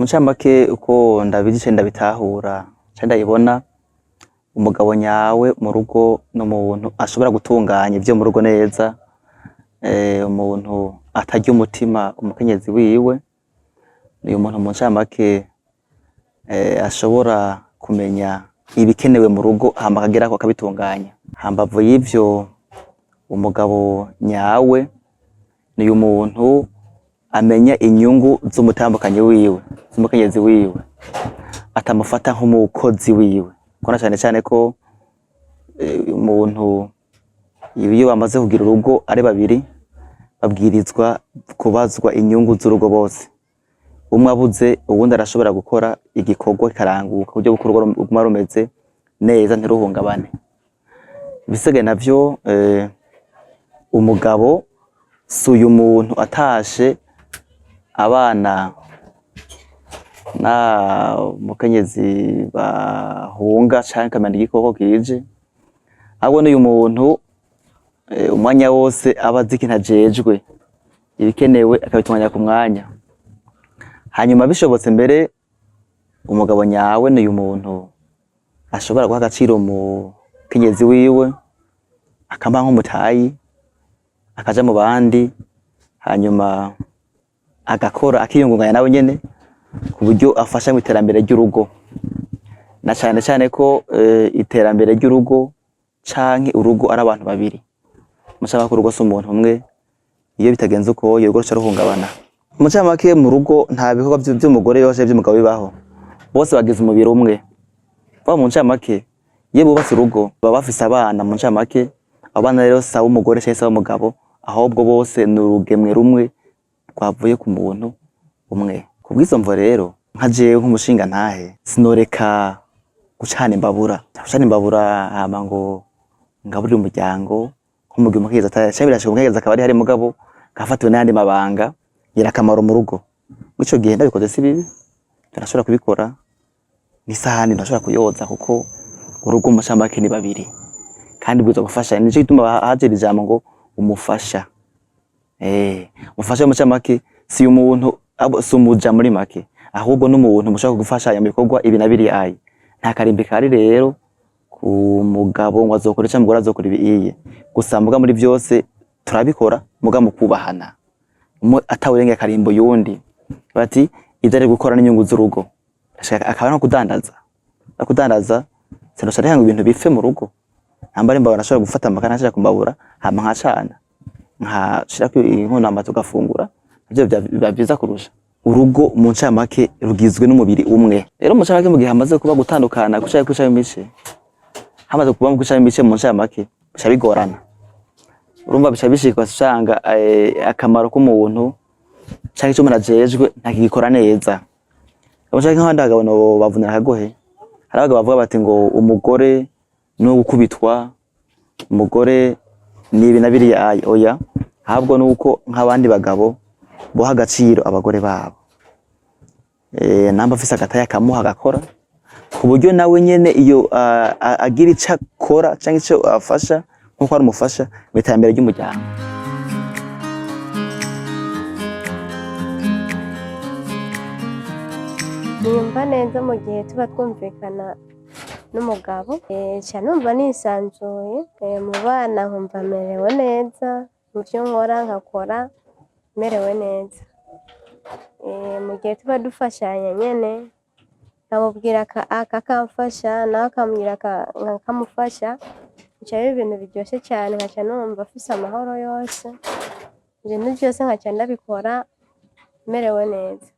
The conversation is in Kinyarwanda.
Mucamake uko ndabizi ndabitahura ndayibona umugabo nyawe mu rugo n'umuntu ashobora gutunganya ivyo mu rugo neza, umuntu atarya umutima umukenyezi wiwe, ni umuntu mucamake ashobora kumenya ibikenewe mu rugo hama akagerako akabitunganya. Hambavu y'ivyo umugabo nyawe ni umuntu amenya inyungu z'umutambukanyi wiwe, z'umukenyezi wiwe, atamufata nk'umukozi wiwe. Kona cane ko umuntu iyo bamaze kugira urugo ari babiri babwirizwa kubazwa inyungu z'urugo bose. Umwe abuze uwundi arashobora gukora igikorwa kikaranguka kuburyo urugo ruguma rumeze neza ntiruhungabane. Ibisigaye navyo umugabo suyu muntu atashe abana na mukenyezi bahunga canke kamenya igikoko kije, ahubwo n'uyu muntu umwanya wose aba azi ikintu ajejwe, ibikenewe akabitunganya ku mwanya. Hanyuma bishobotse mbere umugabo nyawe ni umuntu ashobora guha agaciro umukenyezi wiwe, akamba nk'umutayi akaja mu bandi, hanyuma agakora akiyungunganya nawe nyene ku buryo afasha mu iterambere ry'urugo. Na cane ko iterambere ry'urugo canke urugo ari abantu babiri. Mushaka ko urugo si umuntu umwe, iyo bitagenze uko urugo ruca ruhungabana. Mucamake mu rugo nta bikorwa vy'umugore yose vy'umugabo bibaho, bose bagize umubiri umwe. Ba mucamake iyo bubatse urugo baba bafise abana mucamake, abana rero saba umugore canke saba umugabo, ahubwo bose ni urugemwe rumwe rwavuye ku muntu umwe. Kubw'izo mvo rero nka jewe nk'umushinga ntahe sinoreka gucana imbabura. Gucana imbabura hama ngo ngaburire umuryango nk'umugihe umukenyezi atashe, birashika umukenyezi akaba ari hari mugabo gafatiwe n'ayandi mabanga yirakamaro mu rugo. Ico gihe ndabikoze si bibi, turashobora kubikora. N'isahani ndashobora kuyoza kuko urugo mucamake ni babiri kandi bwiza gufasha. Nico gituma hajera ijambo ngo umufasha. Umufasha mucamake si umuntu sumuja muri make, ahubwo n'umuntu mushaka gufashanya mu bikorwa ibi na biriya. Nta karimbi kari rero ku mugabo ngo azokora cyangwa umugore azokora ibiye. Gusa muga muri byose turabikora muga mu kubahana, atawurenge akarimbo yundi. Bati idare gukora n'inyungu z'urugo, akaba no kudandaza sinoshaka hanga ibintu bife mu rugo. Ambare mbabona ashobora gufata amakana ashaka kumbabura hama nkacana nkashira ko inkono amaze ugafungura, ivyo biba byiza kurusha. Urugo mu ncamake rugizwe n'umubiri umwe. Rero mu ncamake mu gihe hamaze kuba gutandukana kucaye imice, hamaze kuba mu kucaye imice mu ncamake bica bigorana. Urumva bica bishika usanga akamaro k'umuntu canke ico umuntu ajejwe ntakigikora neza. Abashaka nk'abandi bagabo bavunira akagohe, hari abagabo bavuga bati ngo umugore no gukubitwa, umugore ni ibi na biriya. Oya, ahubwo nuko nk'abandi bagabo boha agaciro abagore babo. Namba afise agataya akamuha agakora ku buryo nawe nyene iyo agira ico akora canke ico afasha nkuko ari umufasha mu iterambere ry'umuryango. Niyumva neza mu gihe tuba twumvikana n'umugabo, numva nisanzuye mu bana, nkumva merewe neza, mu byo nkora nkakora merewe neza. Mu gihe tuba dufashanya nyene, nkamubwira akamfasha nawe akambwira nkamufasha, bica biba ibintu biryoshe cyane, nkaca numva afise amahoro yose, ibintu byose nkaca ndabikora merewe neza.